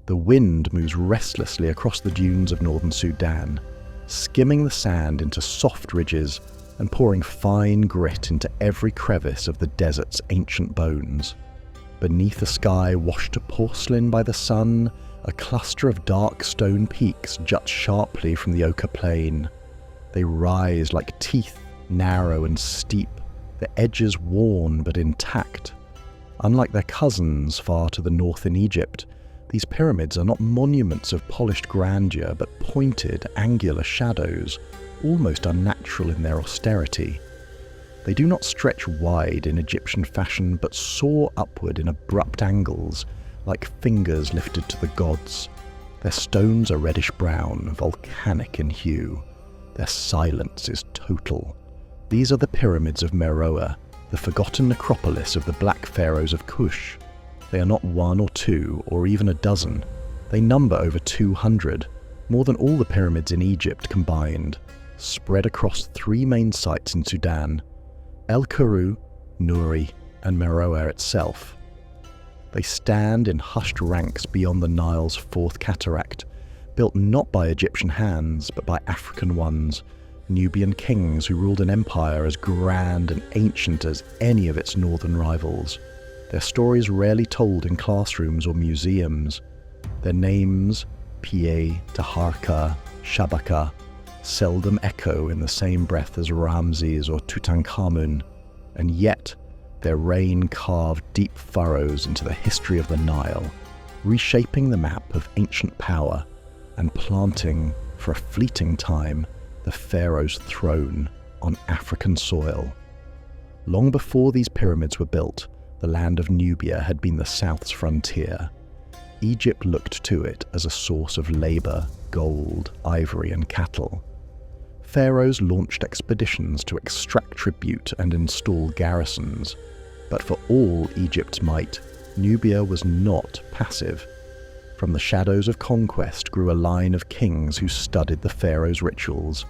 The wind moves restlessly across the dunes of northern Sudan, skimming the sand into soft ridges and pouring fine grit into every crevice of the desert's ancient bones. Beneath a sky washed to porcelain by the sun, a cluster of dark stone peaks jut sharply from the ochre plain. They rise like teeth, narrow and steep, their edges worn but intact. Unlike their cousins far to the north in Egypt, these pyramids are not monuments of polished grandeur but pointed, angular shadows, almost unnatural in their austerity. They do not stretch wide in Egyptian fashion but soar upward in abrupt angles, like fingers lifted to the gods. Their stones are reddish-brown, volcanic in hue. Their silence is total. These are the pyramids of Meroe, the forgotten necropolis of the Black Pharaohs of Kush. They are not one or two or even a dozen. They number over 200, more than all the pyramids in Egypt combined, spread across 3 main sites in Sudan: El Kuru, Nuri, and Meroe itself. They stand in hushed ranks beyond the Nile's 4th cataract, built not by Egyptian hands but by African ones, Nubian kings who ruled an empire as grand and ancient as any of its northern rivals. Their stories rarely told in classrooms or museums. Their names, Piye, Taharqa, Shabaka, seldom echo in the same breath as Ramses or Tutankhamun, and yet their reign carved deep furrows into the history of the Nile, reshaping the map of ancient power and planting, for a fleeting time, the pharaoh's throne on African soil. Long before these pyramids were built, the land of Nubia had been the south's frontier. Egypt looked to it as a source of labor, gold, ivory, and cattle. Pharaohs launched expeditions to extract tribute and install garrisons, but for all Egypt's might, Nubia was not passive. From the shadows of conquest grew a line of kings who studied the pharaoh's rituals,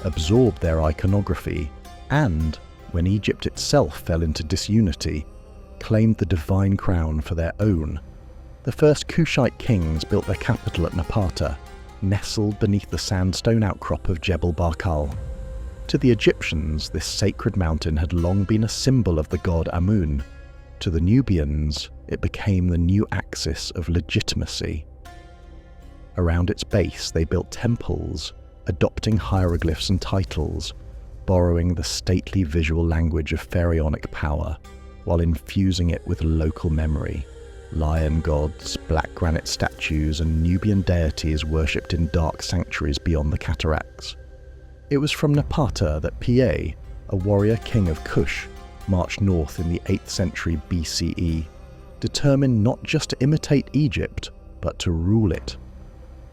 absorbed their iconography, and, when Egypt itself fell into disunity, claimed the divine crown for their own. The first Kushite kings built their capital at Napata, nestled beneath the sandstone outcrop of Jebel Barkal. To the Egyptians, this sacred mountain had long been a symbol of the god Amun. To the Nubians, it became the new axis of legitimacy. Around its base, they built temples, adopting hieroglyphs and titles, borrowing the stately visual language of pharaonic power, while infusing it with local memory. Lion gods, black granite statues, and Nubian deities worshipped in dark sanctuaries beyond the cataracts. It was from Napata that Piye, a warrior king of Kush, marched north in the 8th century BCE, determined not just to imitate Egypt, but to rule it.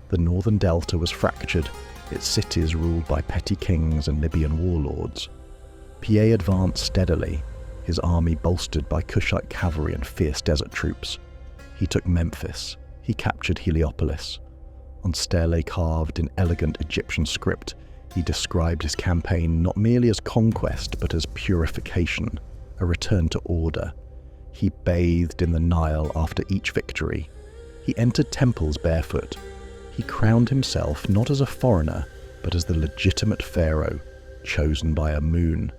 The northern delta was fractured, its cities ruled by petty kings and Libyan warlords. Piye advanced steadily, his army bolstered by Kushite cavalry and fierce desert troops. He took Memphis, he captured Heliopolis. On stele carved in elegant Egyptian script, he described his campaign not merely as conquest but as purification, a return to order. He bathed in the Nile after each victory. He entered temples barefoot. He crowned himself not as a foreigner, but as the legitimate pharaoh, chosen by Amun.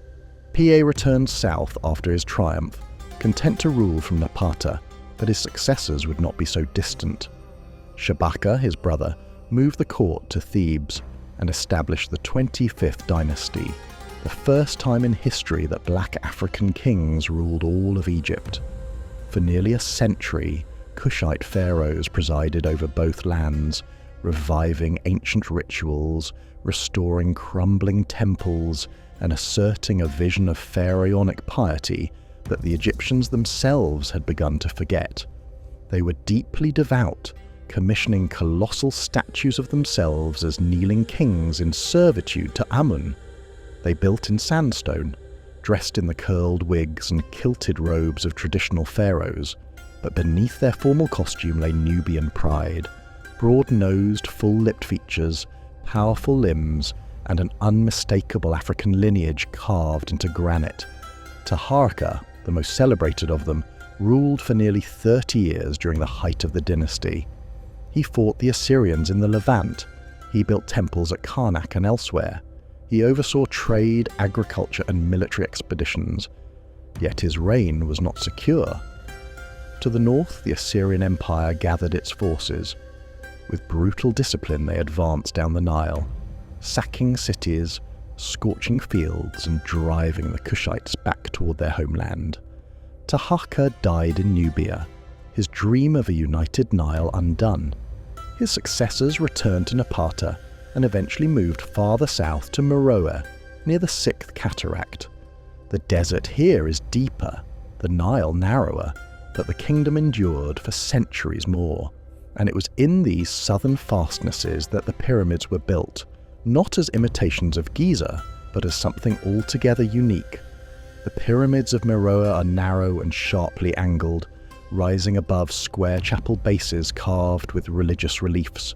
Piye returned south after his triumph, content to rule from Napata, but his successors would not be so distant. Shabaka, his brother, moved the court to Thebes and established the 25th dynasty, the first time in history that black African kings ruled all of Egypt. For nearly a century, Kushite pharaohs presided over both lands, reviving ancient rituals, restoring crumbling temples, and asserting a vision of pharaonic piety that the Egyptians themselves had begun to forget. They were deeply devout, commissioning colossal statues of themselves as kneeling kings in servitude to Amun. They built in sandstone, dressed in the curled wigs and kilted robes of traditional pharaohs, but beneath their formal costume lay Nubian pride, broad-nosed, full-lipped features, powerful limbs, and an unmistakable African lineage carved into granite. Taharqa, the most celebrated of them, ruled for nearly 30 years during the height of the dynasty. He fought the Assyrians in the Levant. He built temples at Karnak and elsewhere. He oversaw trade, agriculture, and military expeditions. Yet his reign was not secure. To the north, the Assyrian Empire gathered its forces. With brutal discipline, they advanced down the Nile, sacking cities, scorching fields, and driving the Kushites back toward their homeland. Taharqa died in Nubia, his dream of a united Nile undone. His successors returned to Napata and eventually moved farther south to Meroe, near the Sixth Cataract. The desert here is deeper, the Nile narrower, but the kingdom endured for centuries more. And it was in these southern fastnesses that the pyramids were built, not as imitations of Giza, but as something altogether unique. The pyramids of Meroe are narrow and sharply angled, rising above square chapel bases carved with religious reliefs.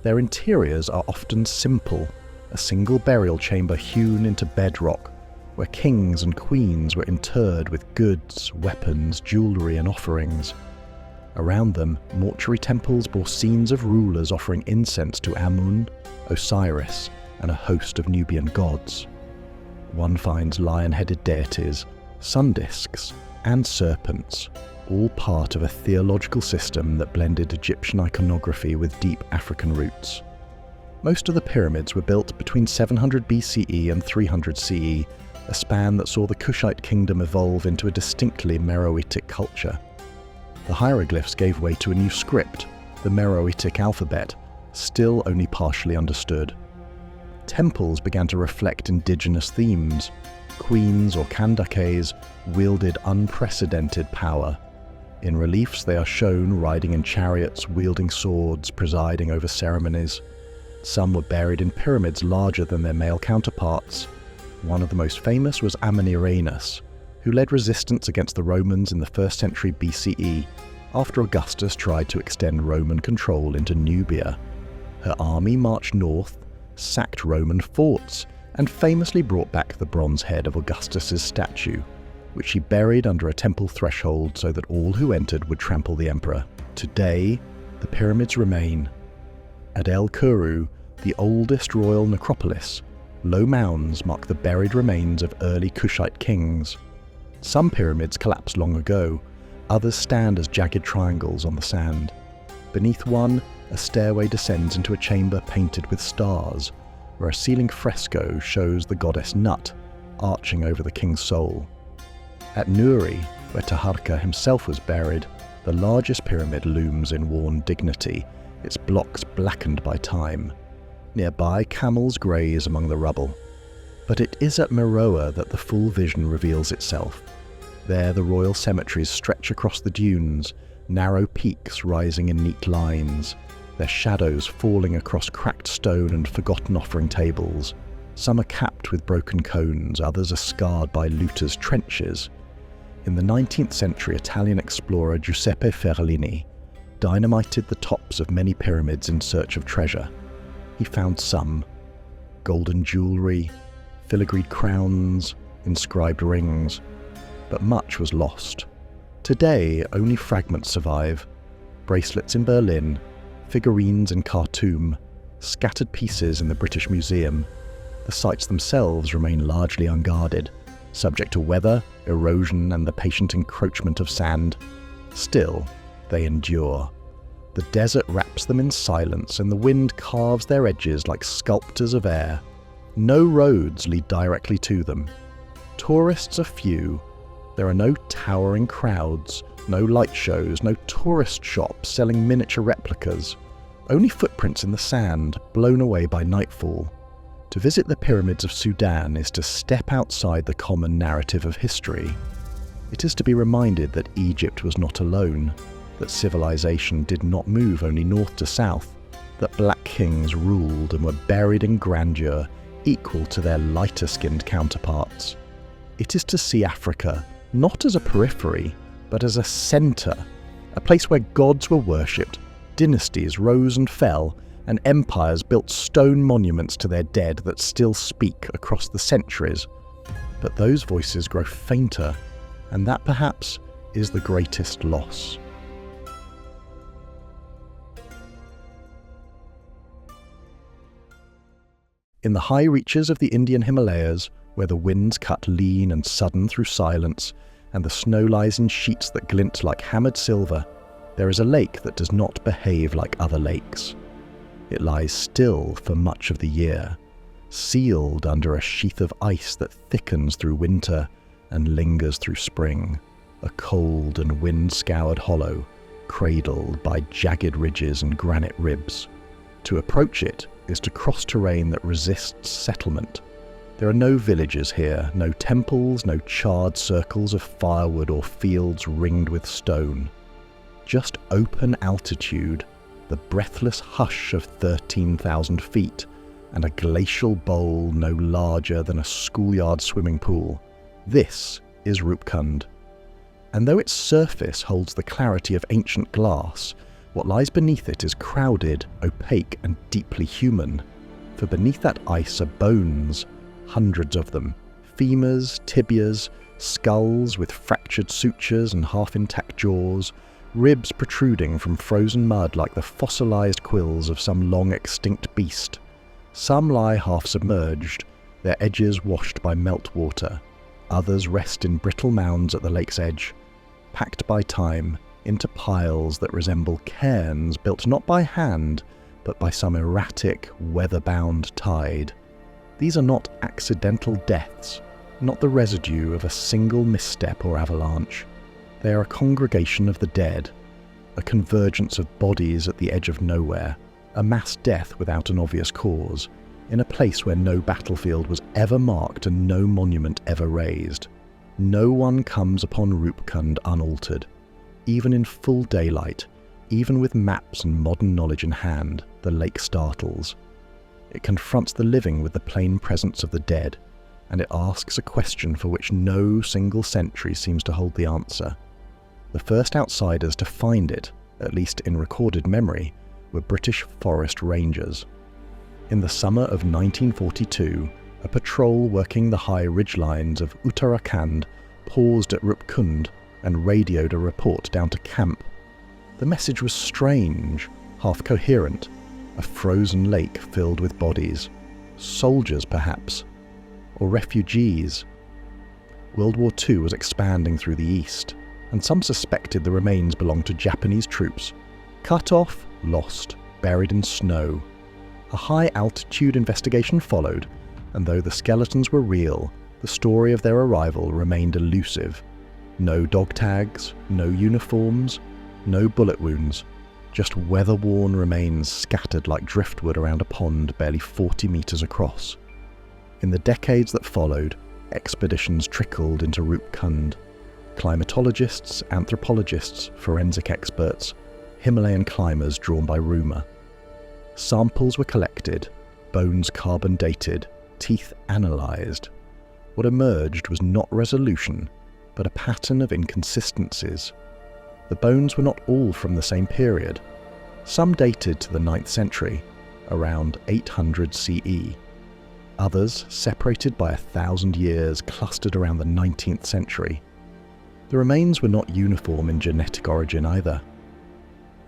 Their interiors are often simple, a single burial chamber hewn into bedrock, where kings and queens were interred with goods, weapons, jewellery and offerings. Around them, mortuary temples bore scenes of rulers offering incense to Amun, Osiris, and a host of Nubian gods. One finds lion-headed deities, sun discs, and serpents, all part of a theological system that blended Egyptian iconography with deep African roots. Most of the pyramids were built between 700 BCE and 300 CE, a span that saw the Kushite kingdom evolve into a distinctly Meroitic culture. The hieroglyphs gave way to a new script, the Meroitic alphabet, still only partially understood. Temples began to reflect indigenous themes. Queens or Kandakes wielded unprecedented power. In reliefs they are shown riding in chariots, wielding swords, presiding over ceremonies. Some were buried in pyramids larger than their male counterparts. One of the most famous was Amanirenas, who led resistance against the Romans in the 1st century BCE after Augustus tried to extend Roman control into Nubia. Her army marched north, sacked Roman forts, and famously brought back the bronze head of Augustus's statue, which she buried under a temple threshold so that all who entered would trample the emperor. Today, the pyramids remain. At El Kuru, the oldest royal necropolis, low mounds mark the buried remains of early Kushite kings. Some pyramids collapsed long ago, others stand as jagged triangles on the sand. Beneath one, a stairway descends into a chamber painted with stars, where a ceiling fresco shows the goddess Nut arching over the king's soul. At Nuri, where Taharqa himself was buried, the largest pyramid looms in worn dignity, its blocks blackened by time. Nearby, camels graze among the rubble. But it is at Meroe that the full vision reveals itself. There the royal cemeteries stretch across the dunes, narrow peaks rising in neat lines, their shadows falling across cracked stone and forgotten offering tables. Some are capped with broken cones, others are scarred by looters' trenches. In the 19th century, Italian explorer Giuseppe Ferralini dynamited the tops of many pyramids in search of treasure. He found some: golden jewellery, filigreed crowns, inscribed rings, but much was lost. Today, only fragments survive: bracelets in Berlin, figurines in Khartoum, scattered pieces in the British Museum. The sites themselves remain largely unguarded, subject to weather, erosion, and the patient encroachment of sand. Still, they endure. The desert wraps them in silence, and the wind carves their edges like sculptors of air. No roads lead directly to them. Tourists are few. There are no towering crowds, no light shows, no tourist shops selling miniature replicas. Only footprints in the sand, blown away by nightfall. To visit the pyramids of Sudan is to step outside the common narrative of history. It is to be reminded that Egypt was not alone, that civilization did not move only north to south, that black kings ruled and were buried in grandeur equal to their lighter-skinned counterparts. It is to see Africa not as a periphery, but as a centre, a place where gods were worshipped, dynasties rose and fell, and empires built stone monuments to their dead that still speak across the centuries. But those voices grow fainter, and that perhaps is the greatest loss. In the high reaches of the Indian Himalayas, where the winds cut lean and sudden through silence, and the snow lies in sheets that glint like hammered silver, there is a lake that does not behave like other lakes. It lies still for much of the year, sealed under a sheath of ice that thickens through winter and lingers through spring, a cold and wind-scoured hollow, cradled by jagged ridges and granite ribs. To approach it is to cross terrain that resists settlement. There are no villages here, no temples, no charred circles of firewood or fields ringed with stone. Just open altitude, the breathless hush of 13,000 feet, and a glacial bowl no larger than a schoolyard swimming pool. This is Roopkund. And though its surface holds the clarity of ancient glass, what lies beneath it is crowded, opaque, and deeply human. For beneath that ice are bones, hundreds of them, femurs, tibias, skulls with fractured sutures and half-intact jaws, ribs protruding from frozen mud like the fossilized quills of some long-extinct beast. Some lie half-submerged, their edges washed by meltwater. Others rest in brittle mounds at the lake's edge, packed by time into piles that resemble cairns built not by hand, but by some erratic, weather-bound tide. These are not accidental deaths, not the residue of a single misstep or avalanche. They are a congregation of the dead, a convergence of bodies at the edge of nowhere, a mass death without an obvious cause, in a place where no battlefield was ever marked and no monument ever raised. No one comes upon Roopkund unaltered. Even in full daylight, even with maps and modern knowledge in hand, the lake startles. It confronts the living with the plain presence of the dead, and it asks a question for which no single century seems to hold the answer. The first outsiders to find it, at least in recorded memory, were British forest rangers. In the summer of 1942, a patrol working the high ridgelines of Uttarakhand paused at Roopkund and radioed a report down to camp. The message was strange, half coherent, a frozen lake filled with bodies. Soldiers, perhaps, or refugees. World War II was expanding through the east, and some suspected the remains belonged to Japanese troops. Cut off, lost, buried in snow. A high-altitude investigation followed, and though the skeletons were real, the story of their arrival remained elusive. No dog tags, no uniforms, no bullet wounds, just weather-worn remains scattered like driftwood around a pond barely 40 meters across. In the decades that followed, expeditions trickled into Roopkund. Climatologists, anthropologists, forensic experts, Himalayan climbers drawn by rumour. Samples were collected, bones carbon dated, teeth analysed. What emerged was not resolution, but a pattern of inconsistencies. The bones were not all from the same period. Some dated to the 9th century, around 800 CE. Others, separated by 1,000 years, clustered around the 19th century. The remains were not uniform in genetic origin either.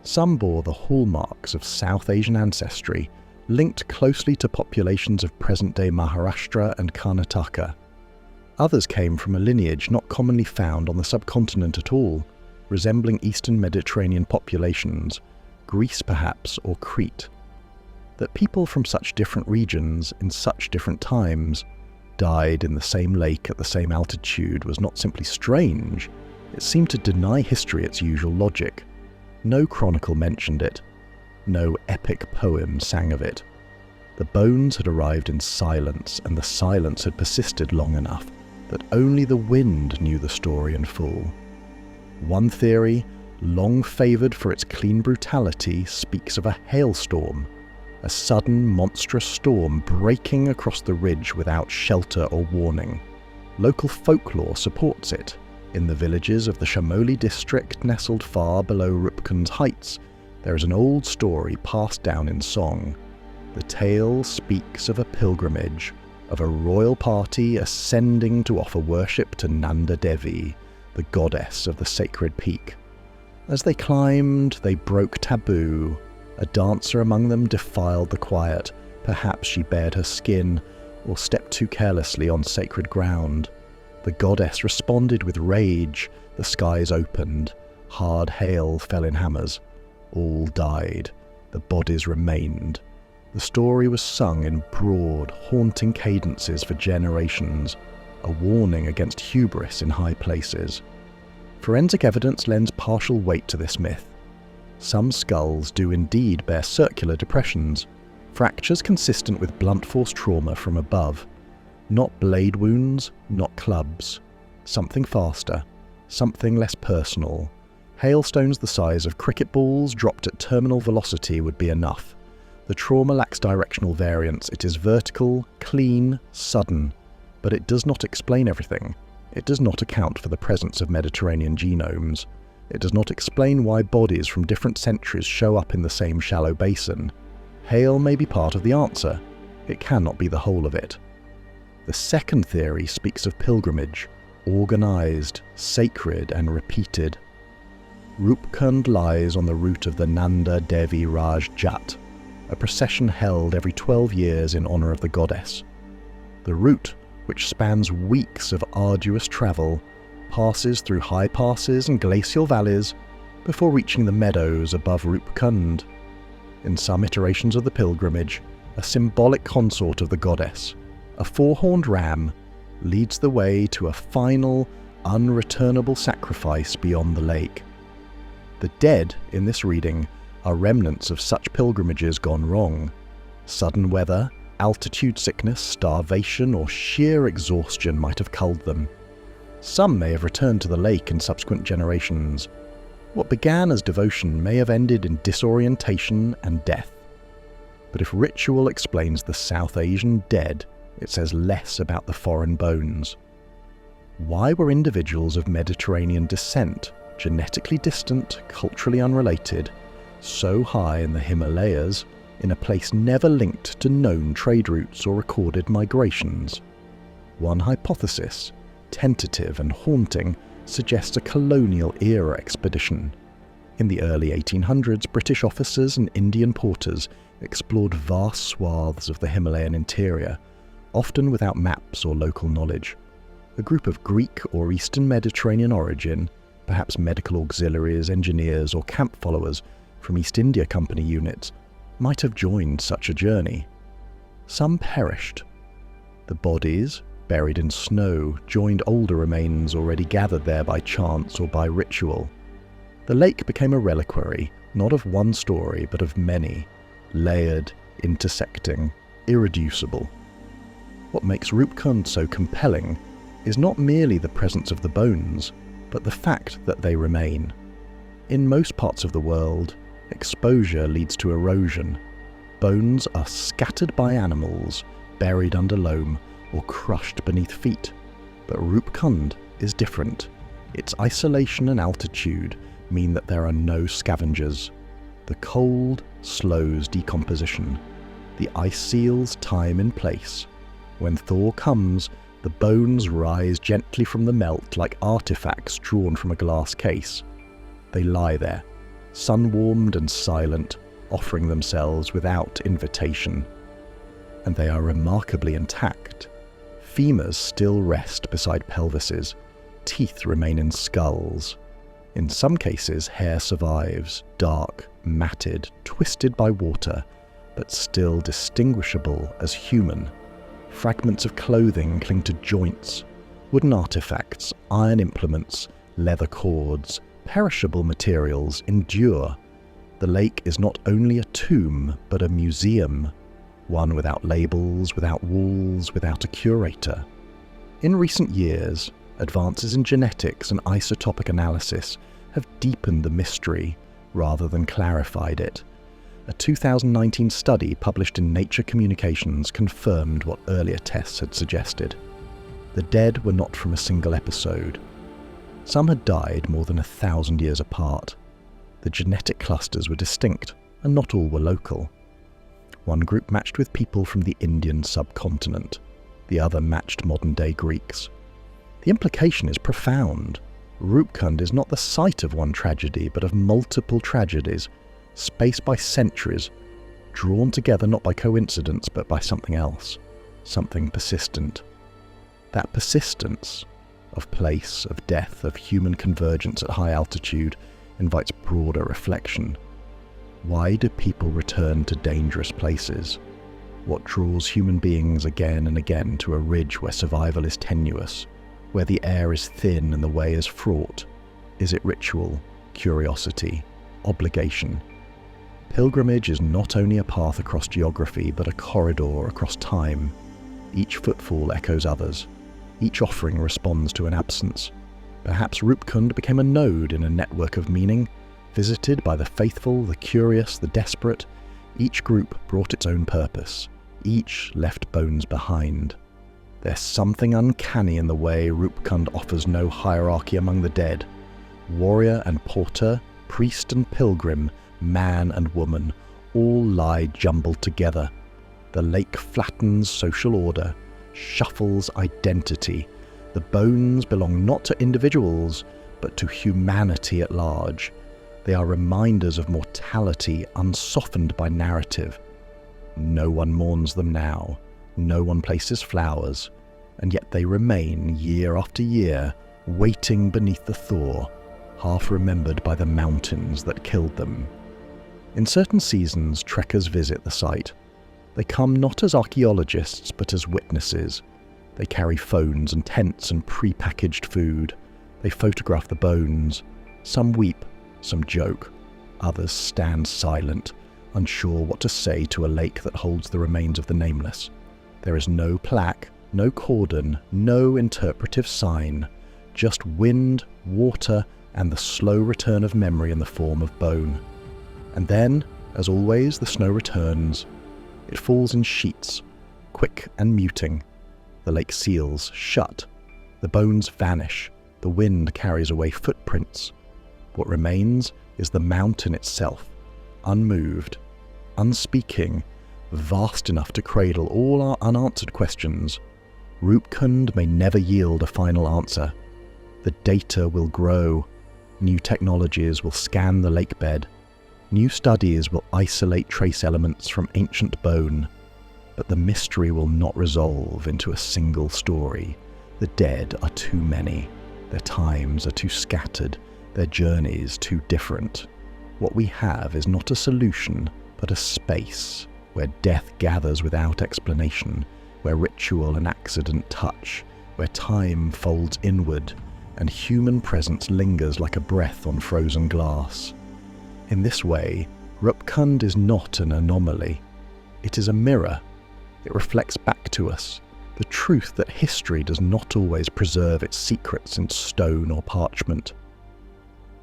Some bore the hallmarks of South Asian ancestry, linked closely to populations of present-day Maharashtra and Karnataka. Others came from a lineage not commonly found on the subcontinent at all, resembling Eastern Mediterranean populations, Greece perhaps, or Crete. That people from such different regions, in such different times, died in the same lake at the same altitude was not simply strange, it seemed to deny history its usual logic. No chronicle mentioned it. No epic poem sang of it. The bones had arrived in silence, and the silence had persisted long enough that only the wind knew the story in full. One theory, long favoured for its clean brutality, speaks of a hailstorm, a sudden monstrous storm breaking across the ridge without shelter or warning. Local folklore supports it. In the villages of the Shamoli district nestled far below Roopkund's heights, there is an old story passed down in song. The tale speaks of a pilgrimage, of a royal party ascending to offer worship to Nanda Devi, the goddess of the sacred peak. As they climbed, they broke taboo. A dancer among them defiled the quiet, Perhaps she bared her skin or stepped too carelessly on sacred ground. The goddess responded with rage. The skies opened. Hard hail fell in hammers. All died. The bodies remained. The story was sung in broad, haunting cadences for generations, a warning against hubris in high places. Forensic evidence lends partial weight to this myth. Some skulls do indeed bear circular depressions, fractures consistent with blunt force trauma from above. Not blade wounds, not clubs. Something faster, something less personal. Hailstones the size of cricket balls dropped at terminal velocity would be enough. The trauma lacks directional variance. It is vertical, clean, sudden. But it does not explain everything. It does not account for the presence of Mediterranean genomes. It does not explain why bodies from different centuries show up in the same shallow basin. Hail may be part of the answer. It cannot be the whole of it. The second theory speaks of pilgrimage, organised, sacred and repeated. Roopkund lies on the route of the Nanda Devi Raj Jat, a procession held every 12 years in honour of the goddess. The route, which spans weeks of arduous travel, passes through high passes and glacial valleys before reaching the meadows above Roopkund. In some iterations of the pilgrimage, a symbolic consort of the goddess, a four-horned ram, leads the way to a final, unreturnable sacrifice beyond the lake. The dead in this reading are remnants of such pilgrimages gone wrong. Sudden weather, altitude sickness, starvation, or sheer exhaustion might have culled them. Some may have returned to the lake in subsequent generations. What began as devotion may have ended in disorientation and death. But if ritual explains the South Asian dead, it says less about the foreign bones. Why were individuals of Mediterranean descent, genetically distant, culturally unrelated, so high in the Himalayas, in a place never linked to known trade routes or recorded migrations? One hypothesis, tentative and haunting, suggests a colonial-era expedition. In the early 1800s, British officers and Indian porters explored vast swaths of the Himalayan interior, often without maps or local knowledge. A group of Greek or Eastern Mediterranean origin, perhaps medical auxiliaries, engineers, or camp followers from East India Company units, might have joined such a journey. Some perished. The bodies, buried in snow, joined older remains already gathered there by chance or by ritual. The lake became a reliquary, not of one story, but of many, layered, intersecting, irreducible. What makes Roopkund so compelling is not merely the presence of the bones, but the fact that they remain. In most parts of the world, exposure leads to erosion. Bones are scattered by animals, buried under loam, or crushed beneath feet. But Roopkund is different. Its isolation and altitude mean that there are no scavengers. The cold slows decomposition. The ice seals time in place. When thaw comes, the bones rise gently from the melt like artifacts drawn from a glass case. They lie there, sun-warmed and silent, offering themselves without invitation. And they are remarkably intact. Femurs still rest beside pelvises. Teeth remain in skulls. In some cases, hair survives, dark, matted, twisted by water, but still distinguishable as human. Fragments of clothing cling to joints. Wooden artifacts, iron implements, leather cords, perishable materials endure. The lake is not only a tomb, but a museum. One without labels, without walls, without a curator. In recent years, advances in genetics and isotopic analysis have deepened the mystery rather than clarified it. A 2019 study published in Nature Communications confirmed what earlier tests had suggested. The dead were not from a single episode. Some had died more than 1,000 years apart. The genetic clusters were distinct, and not all were local. One group matched with people from the Indian subcontinent. The other matched modern-day Greeks. The implication is profound. Roopkund is not the site of one tragedy, but of multiple tragedies, spaced by centuries, drawn together not by coincidence but by something else, something persistent. That persistence of place, of death, of human convergence at high altitude invites broader reflection. Why do people return to dangerous places? What draws human beings again and again to a ridge where survival is tenuous, where the air is thin and the way is fraught? Is it ritual, curiosity, obligation? Pilgrimage is not only a path across geography, but a corridor across time. Each footfall echoes others. Each offering responds to an absence. Perhaps Roopkund became a node in a network of meaning, visited by the faithful, the curious, the desperate. Each group brought its own purpose. Each left bones behind. There's something uncanny in the way Roopkund offers no hierarchy among the dead. Warrior and porter, priest and pilgrim, man and woman, all lie jumbled together. The lake flattens social order, shuffles identity. The bones belong not to individuals, but to humanity at large. They are reminders of mortality unsoftened by narrative. No one mourns them now, no one places flowers, and yet they remain year after year, waiting beneath the thaw, half remembered by the mountains that killed them. In certain seasons, trekkers visit the site. They come not as archaeologists, but as witnesses. They carry phones and tents and pre-packaged food. They photograph the bones. Some weep, some joke. Others stand silent, unsure what to say to a lake that holds the remains of the nameless. There is no plaque, no cordon, no interpretive sign. Just wind, water, and the slow return of memory in the form of bone. And then, as always, the snow returns. It falls in sheets, quick and muting. The lake seals shut. The bones vanish. The wind carries away footprints. What remains is the mountain itself, unmoved, unspeaking, vast enough to cradle all our unanswered questions. Roopkund may never yield a final answer. The data will grow. New technologies will scan the lake bed. New studies will isolate trace elements from ancient bone. But the mystery will not resolve into a single story. The dead are too many. Their times are too scattered. Their journeys too different. What we have is not a solution, but a space where death gathers without explanation, where ritual and accident touch, where time folds inward, and human presence lingers like a breath on frozen glass. In this way, Roopkund is not an anomaly. It is a mirror. It reflects back to us the truth that history does not always preserve its secrets in stone or parchment.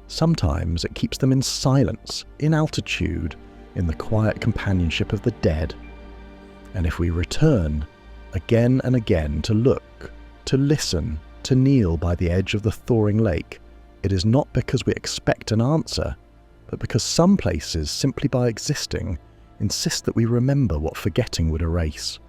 Sometimes it keeps them in silence, in altitude, in the quiet companionship of the dead. And if we return, again and again, to look, to listen, to kneel by the edge of the thawing lake, it is not because we expect an answer, but because some places, simply by existing, insist that we remember what forgetting would erase.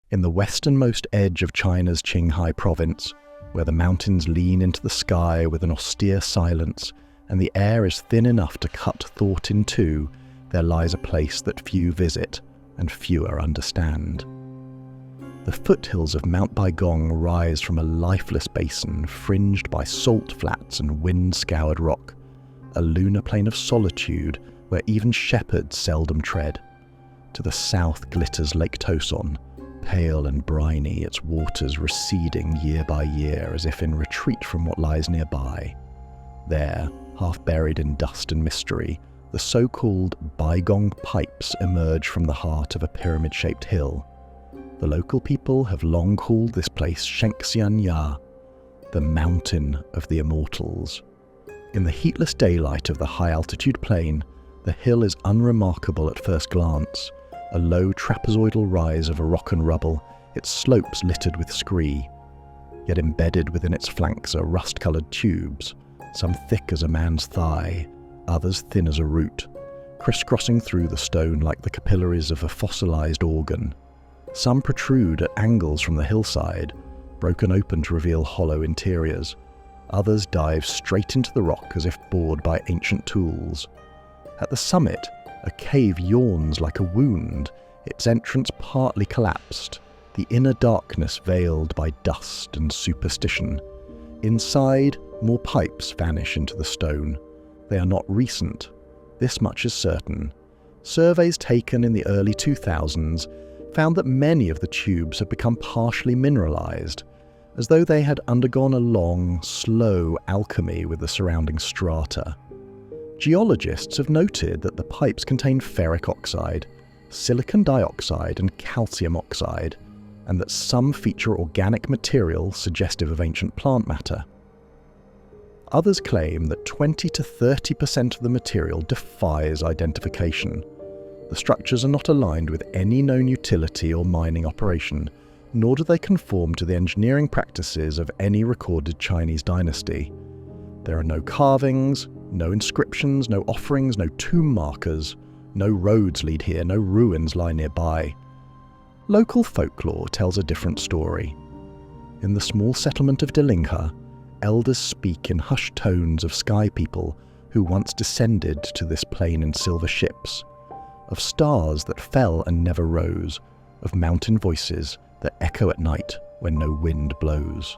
In the westernmost edge of China's Qinghai province, where the mountains lean into the sky with an austere silence, and the air is thin enough to cut thought in two, there lies a place that few visit and fewer understand. The foothills of Mount Baigong rise from a lifeless basin fringed by salt flats and wind-scoured rock, a lunar plain of solitude where even shepherds seldom tread. To the south glitters Lake Toson, pale and briny, its waters receding year by year as if in retreat from what lies nearby. There, half buried in dust and mystery, the so-called Baigong pipes emerge from the heart of a pyramid-shaped hill. The local people have long called this place Sacsayhuamán, the mountain of the immortals. In the heatless daylight of the high-altitude plain, the hill is unremarkable at first glance, a low trapezoidal rise of rock and rubble, its slopes littered with scree. Yet embedded within its flanks are rust-coloured tubes, some thick as a man's thigh, others thin as a root, crisscrossing through the stone like the capillaries of a fossilised organ. Some protrude at angles from the hillside, broken open to reveal hollow interiors. Others dive straight into the rock as if bored by ancient tools. At the summit, a cave yawns like a wound, its entrance partly collapsed, the inner darkness veiled by dust and superstition. Inside, more pipes vanish into the stone. They are not recent. This much is certain. Surveys taken in the early 2000s found that many of the tubes had become partially mineralized, as though they had undergone a long, slow alchemy with the surrounding strata. Geologists have noted that the pipes contain ferric oxide, silicon dioxide and calcium oxide, and that some feature organic material suggestive of ancient plant matter. Others claim that 20 to 30% of the material defies identification. The structures are not aligned with any known utility or mining operation, nor do they conform to the engineering practices of any recorded Chinese dynasty. There are no carvings, no inscriptions, no offerings, no tomb markers. No roads lead here, no ruins lie nearby. Local folklore tells a different story. In the small settlement of Delingha, elders speak in hushed tones of sky people who once descended to this plain in silver ships, of stars that fell and never rose, of mountain voices that echo at night when no wind blows.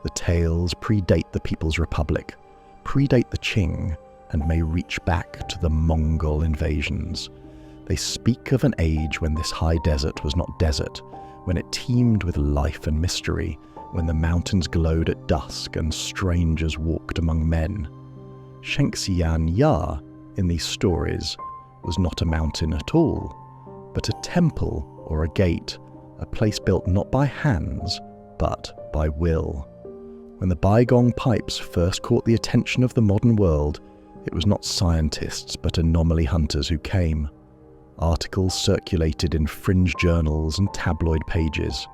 The tales predate the People's Republic, predate the Qing, and may reach back to the Mongol invasions. They speak of an age when this high desert was not desert, when it teemed with life and mystery, when the mountains glowed at dusk and strangers walked among men. Shengxian Ya, in these stories, was not a mountain at all, but a temple or a gate, a place built not by hands, but by will. When the Baigong pipes first caught the attention of the modern world, it was not scientists but anomaly hunters who came. Articles circulated in fringe journals and tabloid pages.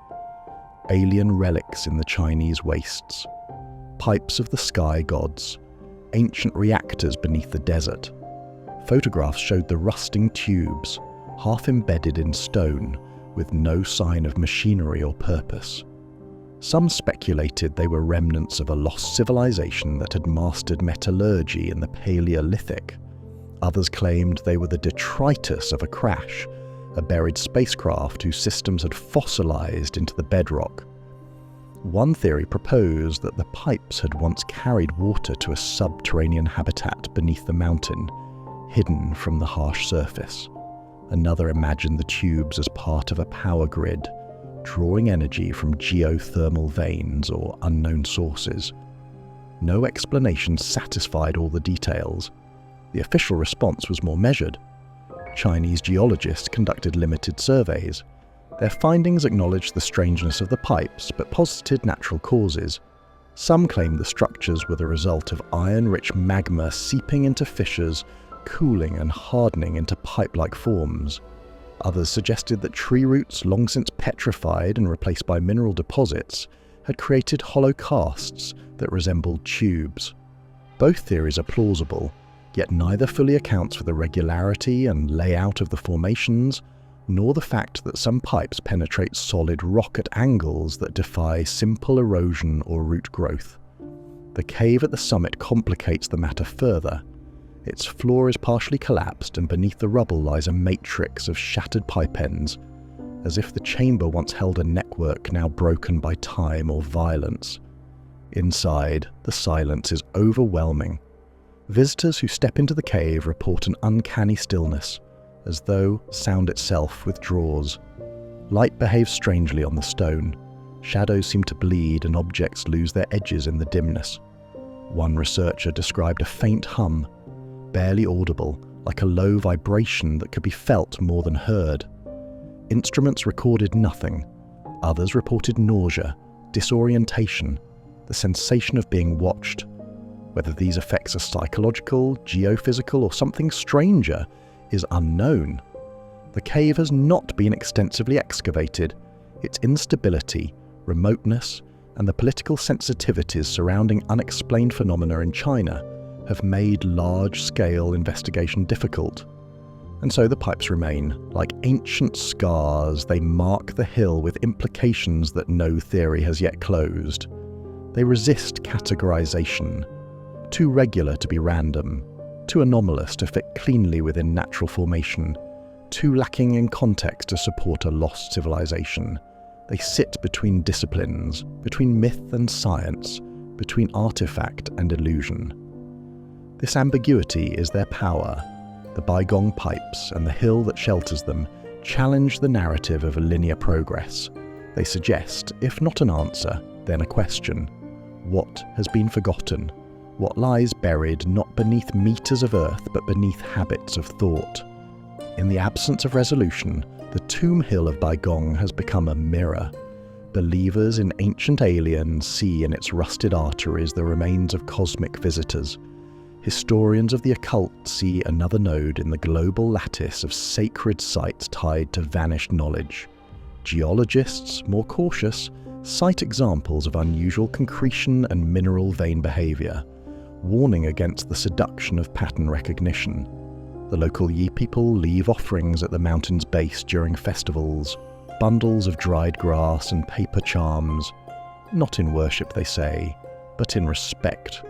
Alien relics in the Chinese wastes. Pipes of the sky gods. Ancient reactors beneath the desert. Photographs showed the rusting tubes, half embedded in stone, with no sign of machinery or purpose. Some speculated they were remnants of a lost civilization that had mastered metallurgy in the Paleolithic. Others claimed they were the detritus of a crash, a buried spacecraft whose systems had fossilized into the bedrock. One theory proposed that the pipes had once carried water to a subterranean habitat beneath the mountain, hidden from the harsh surface. Another imagined the tubes as part of a power grid, drawing energy from geothermal veins or unknown sources. No explanation satisfied all the details. The official response was more measured. Chinese geologists conducted limited surveys. Their findings acknowledged the strangeness of the pipes, but posited natural causes. Some claimed the structures were the result of iron-rich magma seeping into fissures, cooling and hardening into pipe-like forms. Others suggested that tree roots, long since petrified and replaced by mineral deposits, had created hollow casts that resembled tubes. Both theories are plausible, yet neither fully accounts for the regularity and layout of the formations, nor the fact that some pipes penetrate solid rock at angles that defy simple erosion or root growth. The cave at the summit complicates the matter further. Its floor is partially collapsed, and beneath the rubble lies a matrix of shattered pipe ends, as if the chamber once held a network now broken by time or violence. Inside, the silence is overwhelming. Visitors who step into the cave report an uncanny stillness, as though sound itself withdraws. Light behaves strangely on the stone. Shadows seem to bleed and objects lose their edges in the dimness. One researcher described a faint hum, barely audible, like a low vibration that could be felt more than heard. Instruments recorded nothing. Others reported nausea, disorientation, the sensation of being watched. Whether these effects are psychological, geophysical, or something stranger is unknown. The cave has not been extensively excavated. Its instability, remoteness, and the political sensitivities surrounding unexplained phenomena in China have made large-scale investigation difficult. And so the pipes remain. Like ancient scars, they mark the hill with implications that no theory has yet closed. They resist categorization, too regular to be random, too anomalous to fit cleanly within natural formation, too lacking in context to support a lost civilization. They sit between disciplines, between myth and science, between artifact and illusion. This ambiguity is their power. The Baigong pipes and the hill that shelters them challenge the narrative of a linear progress. They suggest, if not an answer, then a question. What has been forgotten? What lies buried not beneath meters of earth but beneath habits of thought? In the absence of resolution, the tomb hill of Baigong has become a mirror. Believers in ancient aliens see in its rusted arteries the remains of cosmic visitors. Historians of the occult see another node in the global lattice of sacred sites tied to vanished knowledge. Geologists, more cautious, cite examples of unusual concretion and mineral vein behavior, warning against the seduction of pattern recognition. The local Yi people leave offerings at the mountain's base during festivals, bundles of dried grass and paper charms, not in worship, they say, but in respect.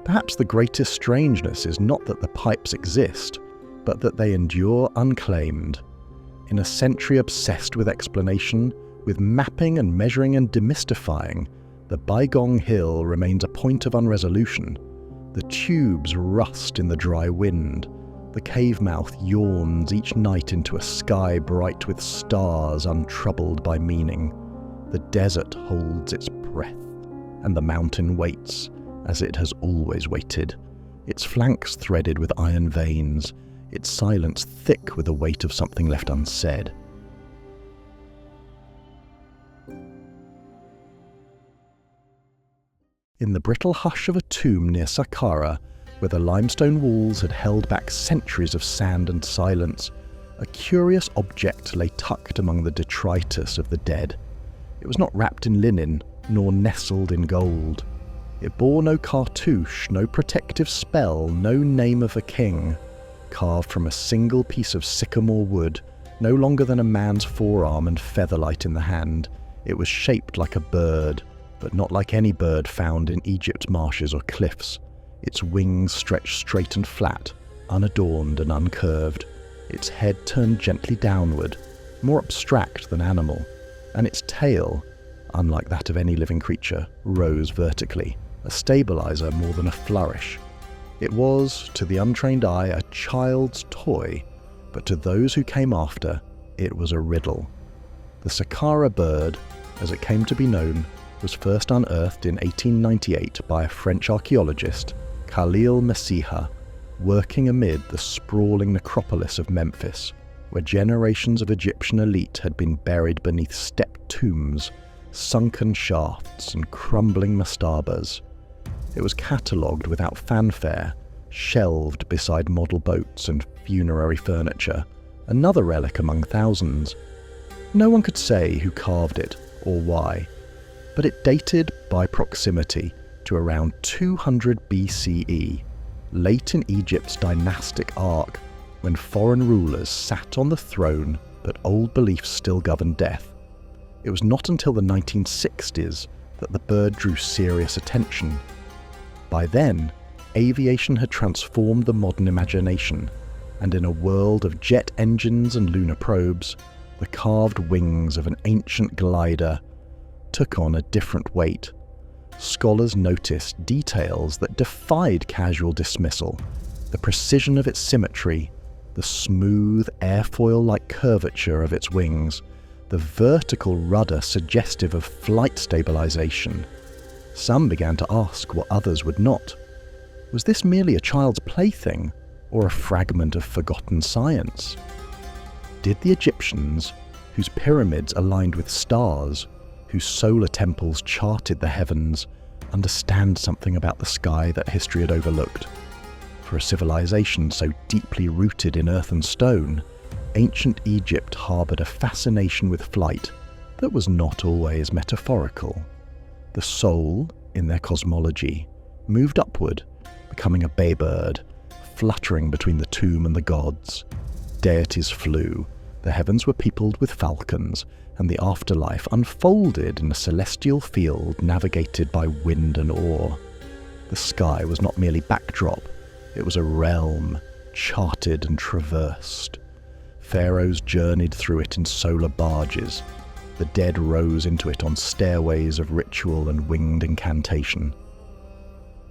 Perhaps the greatest strangeness is not that the pipes exist, but that they endure unclaimed. In a century obsessed with explanation, with mapping and measuring and demystifying, the Baigong Hill remains a point of unresolution. The tubes rust in the dry wind. The cave mouth yawns each night into a sky bright with stars untroubled by meaning. The desert holds its breath, and the mountain waits, as it has always waited, its flanks threaded with iron veins, its silence thick with the weight of something left unsaid. In the brittle hush of a tomb near Saqqara, where the limestone walls had held back centuries of sand and silence, a curious object lay tucked among the detritus of the dead. It was not wrapped in linen, nor nestled in gold. It bore no cartouche, no protective spell, no name of a king. Carved from a single piece of sycamore wood, no longer than a man's forearm and featherlight in the hand, it was shaped like a bird, but not like any bird found in Egypt's marshes or cliffs. Its wings stretched straight and flat, unadorned and uncurved. Its head turned gently downward, more abstract than animal, and its tail, unlike that of any living creature, rose vertically, a stabilizer more than a flourish. It was, to the untrained eye, a child's toy, but to those who came after, it was a riddle. The Saqqara Bird, as it came to be known, was first unearthed in 1898 by a French archaeologist, Khalil Messiha, working amid the sprawling necropolis of Memphis, where generations of Egyptian elite had been buried beneath stepped tombs, sunken shafts and crumbling mastabas. It was catalogued without fanfare, shelved beside model boats and funerary furniture, another relic among thousands. No one could say who carved it or why, but it dated by proximity to around 200 BCE, late in Egypt's dynastic arc, when foreign rulers sat on the throne but old beliefs still governed death. It was not until the 1960s that the bird drew serious attention. By then, aviation had transformed the modern imagination, and in a world of jet engines and lunar probes, the carved wings of an ancient glider took on a different weight. Scholars noticed details that defied casual dismissal: the precision of its symmetry, the smooth airfoil-like curvature of its wings, the vertical rudder suggestive of flight stabilization. Some began to ask what others would not. Was this merely a child's plaything, or a fragment of forgotten science? Did the Egyptians, whose pyramids aligned with stars, whose solar temples charted the heavens, understand something about the sky that history had overlooked? For a civilization so deeply rooted in earth and stone, ancient Egypt harboured a fascination with flight that was not always metaphorical. The soul, in their cosmology, moved upward, becoming a baybird, fluttering between the tomb and the gods. Deities flew. The heavens were peopled with falcons. and the afterlife unfolded in a celestial field navigated by wind and oar. The sky was not merely backdrop, it was a realm, charted and traversed. Pharaohs journeyed through it in solar barges. The dead rose into it on stairways of ritual and winged incantation.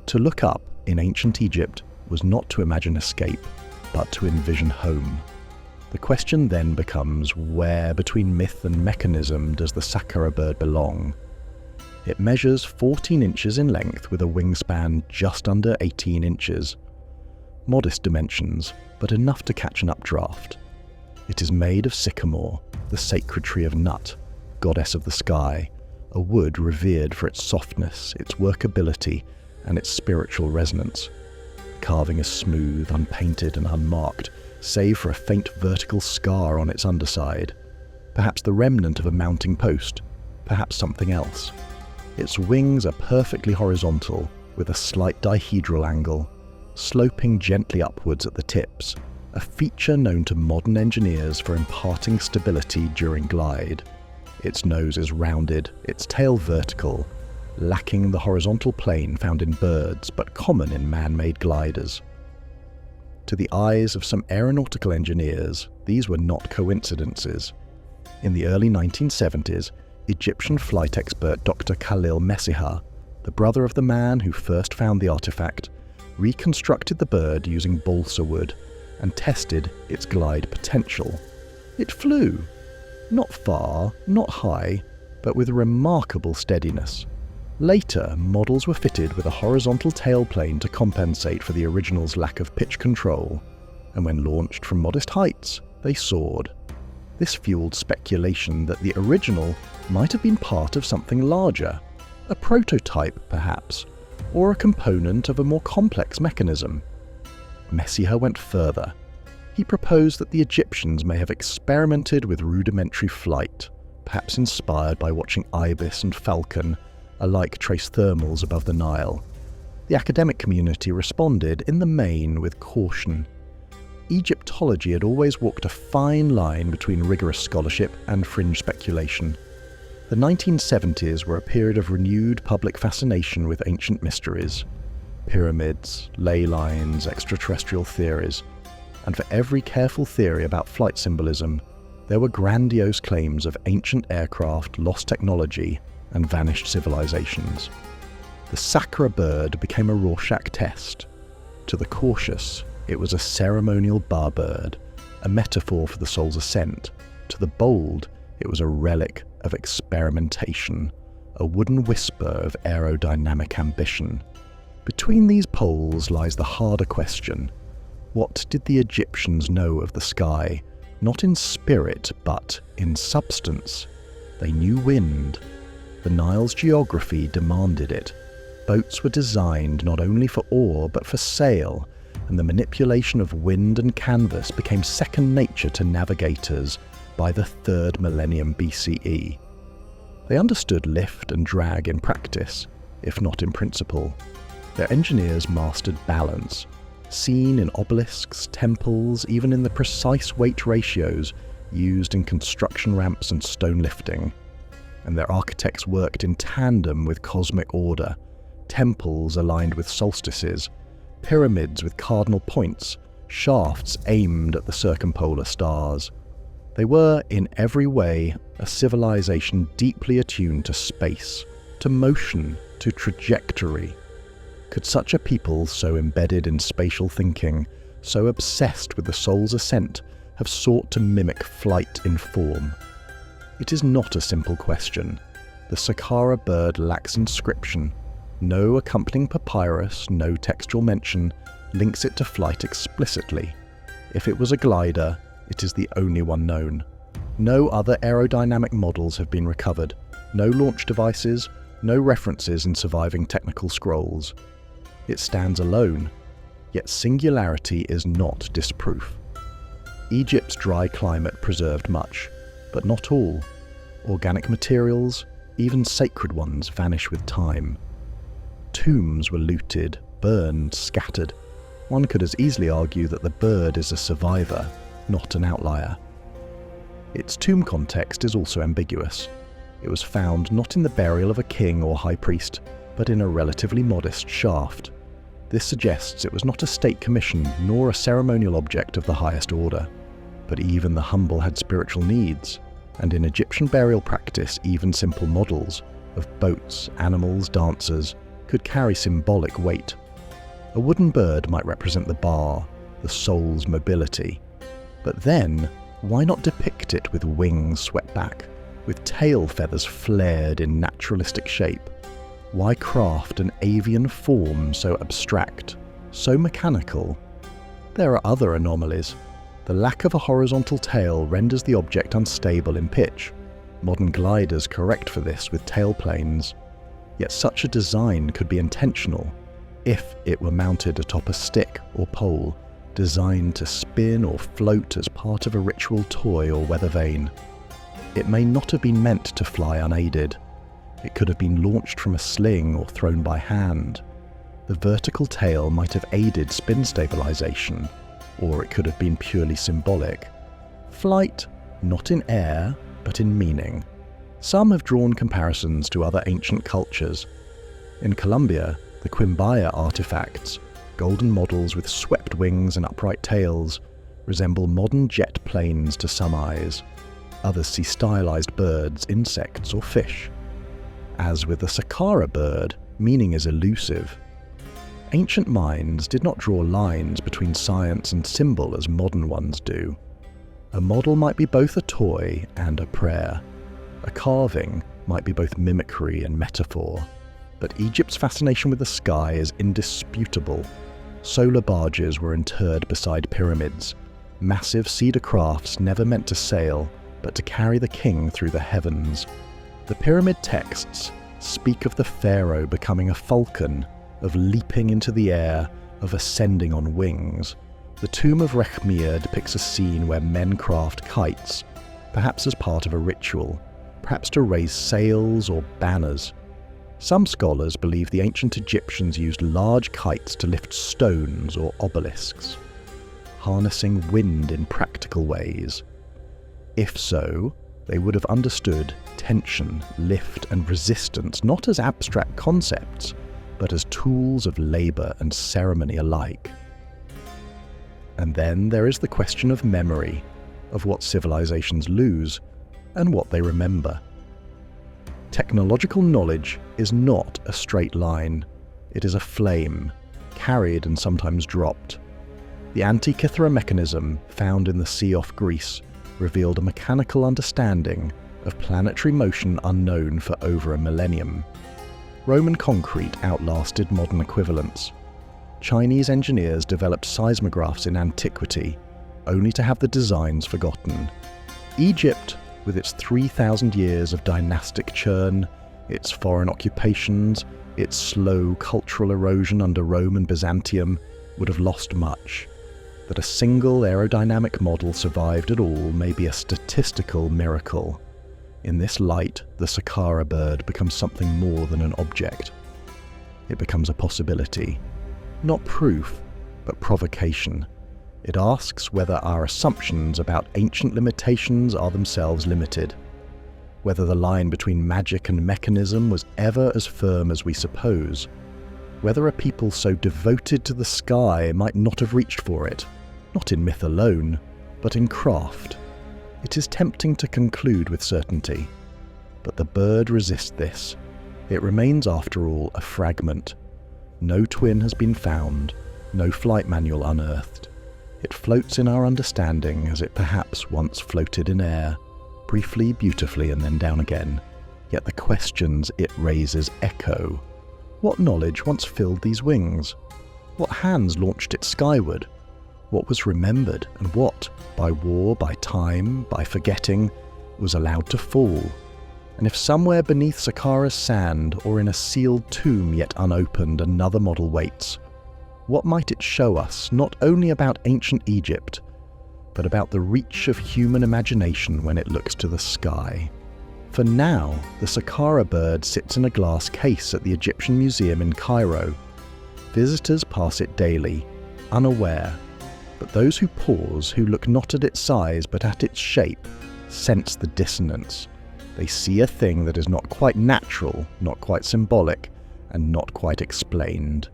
To look up in ancient Egypt was not to imagine escape, but to envision home. The question then becomes, where between myth and mechanism does the Saqqara bird belong? It measures 14 inches in length with a wingspan just under 18 inches. Modest dimensions, but enough to catch an updraft. It is made of sycamore, the sacred tree of Nut, goddess of the sky, a wood revered for its softness, its workability, and its spiritual resonance. Carving is smooth, unpainted and unmarked, save for a faint vertical scar on its underside. Perhaps the remnant of a mounting post, perhaps something else. Its wings are perfectly horizontal, with a slight dihedral angle, sloping gently upwards at the tips, a feature known to modern engineers for imparting stability during glide. Its nose is rounded, its tail vertical, lacking the horizontal plane found in birds but common in man-made gliders. To the eyes of some aeronautical engineers, these were not coincidences. In the early 1970s, Egyptian flight expert Dr. Khalil Messiha, the brother of the man who first found the artifact, reconstructed the bird using balsa wood and tested its glide potential. It flew. Not far, not high, but with remarkable steadiness. Later, models were fitted with a horizontal tailplane to compensate for the original's lack of pitch control, and when launched from modest heights, they soared. This fueled speculation that the original might have been part of something larger, a prototype perhaps, or a component of a more complex mechanism. Messiha went further. He proposed that the Egyptians may have experimented with rudimentary flight, perhaps inspired by watching ibis and falcon alike trace thermals above the Nile. The academic community responded in the main with caution. Egyptology had always walked a fine line between rigorous scholarship and fringe speculation. The 1970s were a period of renewed public fascination with ancient mysteries, pyramids, ley lines, extraterrestrial theories, and for every careful theory about flight symbolism, there were grandiose claims of ancient aircraft, lost technology, and vanished civilizations. The Saqqara bird became a Rorschach test. To the cautious, it was a ceremonial bar bird, a metaphor for the soul's ascent. To the bold, it was a relic of experimentation, a wooden whisper of aerodynamic ambition. Between these poles lies the harder question. What did the Egyptians know of the sky, not in spirit, but in substance? They knew wind. The Nile's geography demanded it. Boats were designed not only for oar but for sail, and the manipulation of wind and canvas became second nature to navigators by the 3rd millennium BCE. They understood lift and drag in practice, if not in principle. Their engineers mastered balance, seen in obelisks, temples, even in the precise weight ratios used in construction ramps and stone lifting. And their architects worked in tandem with cosmic order, temples aligned with solstices, pyramids with cardinal points, shafts aimed at the circumpolar stars. They were, in every way, a civilization deeply attuned to space, to motion, to trajectory. Could such a people, so embedded in spatial thinking, so obsessed with the soul's ascent, have sought to mimic flight in form? It is not a simple question. The Saqqara bird lacks inscription. No accompanying papyrus, no textual mention, links it to flight explicitly. If it was a glider, it is the only one known. No other aerodynamic models have been recovered, no launch devices, no references in surviving technical scrolls. It stands alone, yet singularity is not disproof. Egypt's dry climate preserved much, but not all. Organic materials, even sacred ones, vanish with time. Tombs were looted, burned, scattered. One could as easily argue that the bird is a survivor, not an outlier. Its tomb context is also ambiguous. It was found not in the burial of a king or high priest, but in a relatively modest shaft. This suggests it was not a state commission nor a ceremonial object of the highest order. But even the humble had spiritual needs, and in Egyptian burial practice even simple models of boats, animals, dancers could carry symbolic weight. A wooden bird might represent the bar, the soul's mobility. But then, why not depict it with wings swept back, with tail feathers flared in naturalistic shape? Why craft an avian form so abstract, so mechanical? There are other anomalies. The lack of a horizontal tail renders the object unstable in pitch. Modern gliders correct for this with tail planes. Yet such a design could be intentional if it were mounted atop a stick or pole, designed to spin or float as part of a ritual toy or weather vane. It may not have been meant to fly unaided. It could have been launched from a sling or thrown by hand. The vertical tail might have aided spin stabilization, or it could have been purely symbolic. Flight, not in air, but in meaning. Some have drawn comparisons to other ancient cultures. In Colombia, the Quimbaya artifacts, golden models with swept wings and upright tails, resemble modern jet planes to some eyes. Others see stylized birds, insects, or fish. As with the Saqqara Bird, meaning is elusive. Ancient minds did not draw lines between science and symbol as modern ones do. A model might be both a toy and a prayer. A carving might be both mimicry and metaphor. But Egypt's fascination with the sky is indisputable. Solar barges were interred beside pyramids, massive cedar crafts never meant to sail, but to carry the king through the heavens. The pyramid texts speak of the pharaoh becoming a falcon, of leaping into the air, of ascending on wings. The tomb of Rekhmir depicts a scene where men craft kites, perhaps as part of a ritual, perhaps to raise sails or banners. Some scholars believe the ancient Egyptians used large kites to lift stones or obelisks, harnessing wind in practical ways. If so, they would have understood tension, lift, and resistance not as abstract concepts, but as tools of labour and ceremony alike. And then there is the question of memory, of what civilizations lose and what they remember. Technological knowledge is not a straight line. It is a flame, carried and sometimes dropped. The Antikythera mechanism found in the sea off Greece revealed a mechanical understanding of planetary motion unknown for over a millennium. Roman concrete outlasted modern equivalents. Chinese engineers developed seismographs in antiquity, only to have the designs forgotten. Egypt, with its 3,000 years of dynastic churn, its foreign occupations, its slow cultural erosion under Rome and Byzantium, would have lost much. That a single aerodynamic model survived at all may be a statistical miracle. In this light, the Saqqara Bird becomes something more than an object. It becomes a possibility. Not proof, but provocation. It asks whether our assumptions about ancient limitations are themselves limited. Whether the line between magic and mechanism was ever as firm as we suppose. Whether a people so devoted to the sky might not have reached for it, not in myth alone, but in craft. It is tempting to conclude with certainty, but the bird resists this. It remains, after all, a fragment. No twin has been found, no flight manual unearthed. It floats in our understanding as it perhaps once floated in air, briefly, beautifully, and then down again. Yet the questions it raises echo. What knowledge once filled these wings? What hands launched it skyward? What was remembered, and what, by war, by time, by forgetting, was allowed to fall? And if somewhere beneath Saqqara's sand, or in a sealed tomb yet unopened, another model waits, what might it show us not only about ancient Egypt, but about the reach of human imagination when it looks to the sky? For now, the Saqqara Bird sits in a glass case at the Egyptian Museum in Cairo. Visitors pass it daily, unaware, but those who pause, who look not at its size but at its shape, sense the dissonance. They see a thing that is not quite natural, not quite symbolic, and not quite explained.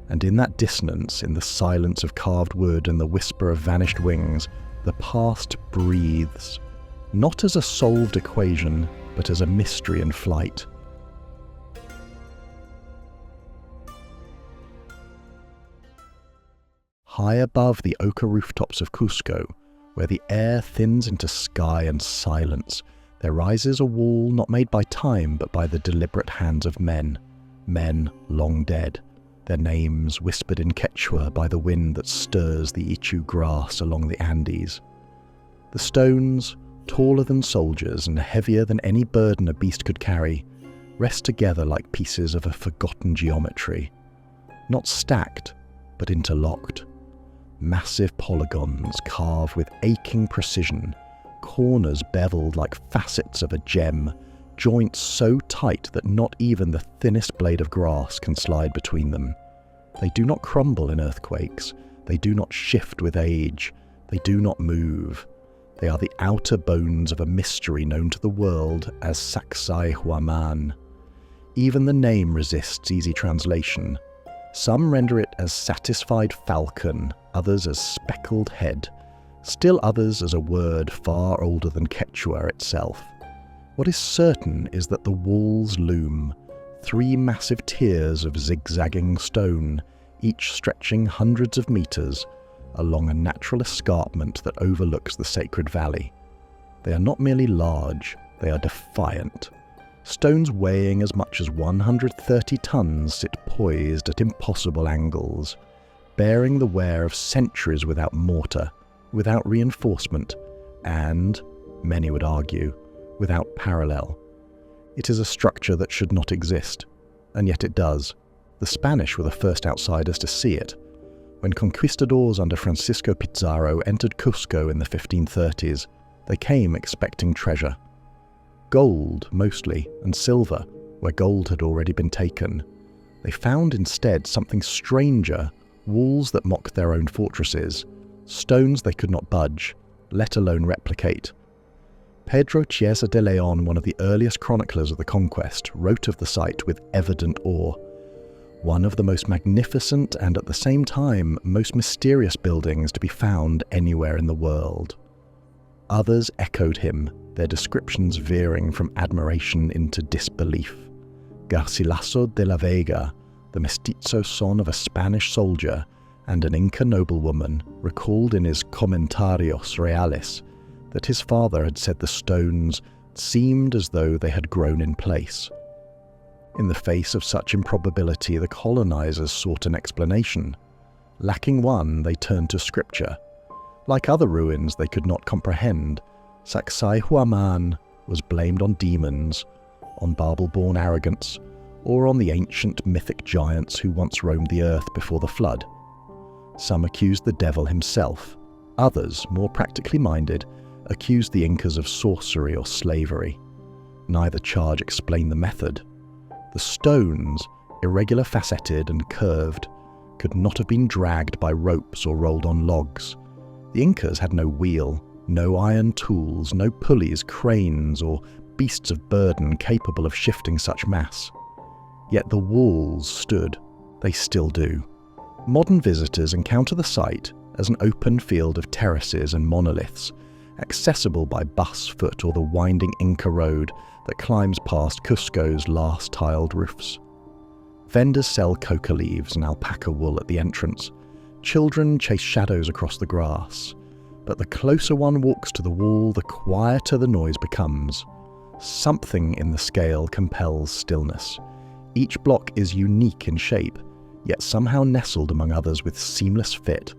And in that dissonance, in the silence of carved wood and the whisper of vanished wings, the past breathes, not as a solved equation, but as a mystery in flight. High above the ochre rooftops of Cusco, where the air thins into sky and silence, there rises a wall not made by time but by the deliberate hands of men long dead, their names whispered in Quechua by the wind that stirs the Ichu grass along the Andes. The stones, taller than soldiers and heavier than any burden a beast could carry, rest together like pieces of a forgotten geometry, not stacked, but interlocked. Massive polygons carved with aching precision, corners beveled like facets of a gem, joints so tight that not even the thinnest blade of grass can slide between them. They do not crumble in earthquakes, they do not shift with age, they do not move. They are the outer bones of a mystery known to the world as Sacsayhuamán. Even the name resists easy translation. Some render it as satisfied falcon, others as speckled head, still others as a word far older than Quechua itself. What is certain is that the walls loom, 3 massive tiers of zigzagging stone, each stretching hundreds of meters, along a natural escarpment that overlooks the sacred valley. They are not merely large, they are defiant. Stones weighing as much as 130 tons sit poised at impossible angles, bearing the wear of centuries without mortar, without reinforcement, and, many would argue, without parallel. It is a structure that should not exist, and yet it does. The Spanish were the first outsiders to see it. When conquistadors under Francisco Pizarro entered Cusco in the 1530s, they came expecting treasure. Gold, mostly, and silver, where gold had already been taken. They found instead something stranger, walls that mocked their own fortresses, stones they could not budge, let alone replicate. Pedro Chiesa de Leon, one of the earliest chroniclers of the conquest, wrote of the site with evident awe. One of the most magnificent and at the same time most mysterious buildings to be found anywhere in the world. Others echoed him, their descriptions veering from admiration into disbelief. Garcilaso de la Vega, the mestizo son of a Spanish soldier and an Inca noblewoman, recalled in his Comentarios Reales that his father had said the stones seemed as though they had grown in place. In the face of such improbability, the colonizers sought an explanation. Lacking one, they turned to scripture. Like other ruins they could not comprehend, Sacsayhuamán was blamed on demons, on Babel-born arrogance, or on the ancient mythic giants who once roamed the earth before the flood. Some accused the devil himself. Others, more practically minded, accused the Incas of sorcery or slavery. Neither charge explained the method. The stones, irregular faceted and curved, could not have been dragged by ropes or rolled on logs. The Incas had no wheel, no iron tools, no pulleys, cranes, or beasts of burden capable of shifting such mass. Yet the walls stood. They still do. Modern visitors encounter the site as an open field of terraces and monoliths, accessible by bus, foot, or the winding Inca road that climbs past Cusco's last tiled roofs. Vendors sell coca leaves and alpaca wool at the entrance. Children chase shadows across the grass. But the closer one walks to the wall, the quieter the noise becomes. Something in the scale compels stillness. Each block is unique in shape, yet somehow nestled among others with seamless fit.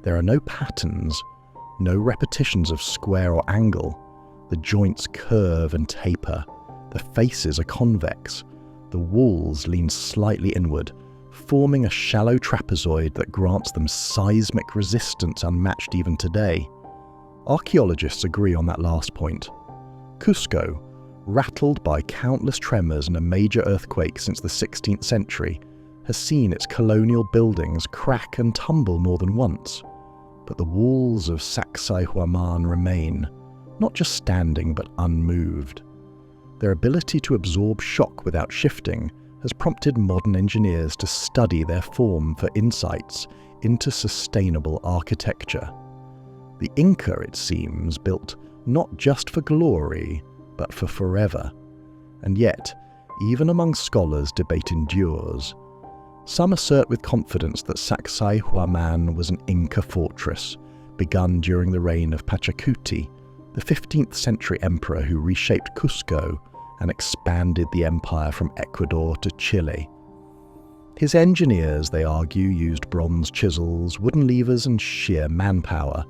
There are no patterns, no repetitions of square or angle. The joints curve and taper. The faces are convex. The walls lean slightly inward, forming a shallow trapezoid that grants them seismic resistance unmatched even today. Archaeologists agree on that last point. Cusco, rattled by countless tremors and a major earthquake since the 16th century, has seen its colonial buildings crack and tumble more than once. But the walls of Sacsayhuamán remain, not just standing but unmoved. Their ability to absorb shock without shifting has prompted modern engineers to study their form for insights into sustainable architecture. The Inca, it seems, built not just for glory, but for forever. And yet, even among scholars, debate endures. Some assert with confidence that Sacsayhuamán was an Inca fortress, begun during the reign of Pachacuti, the 15th century emperor who reshaped Cusco and expanded the empire from Ecuador to Chile. His engineers, they argue, used bronze chisels, wooden levers and sheer manpower,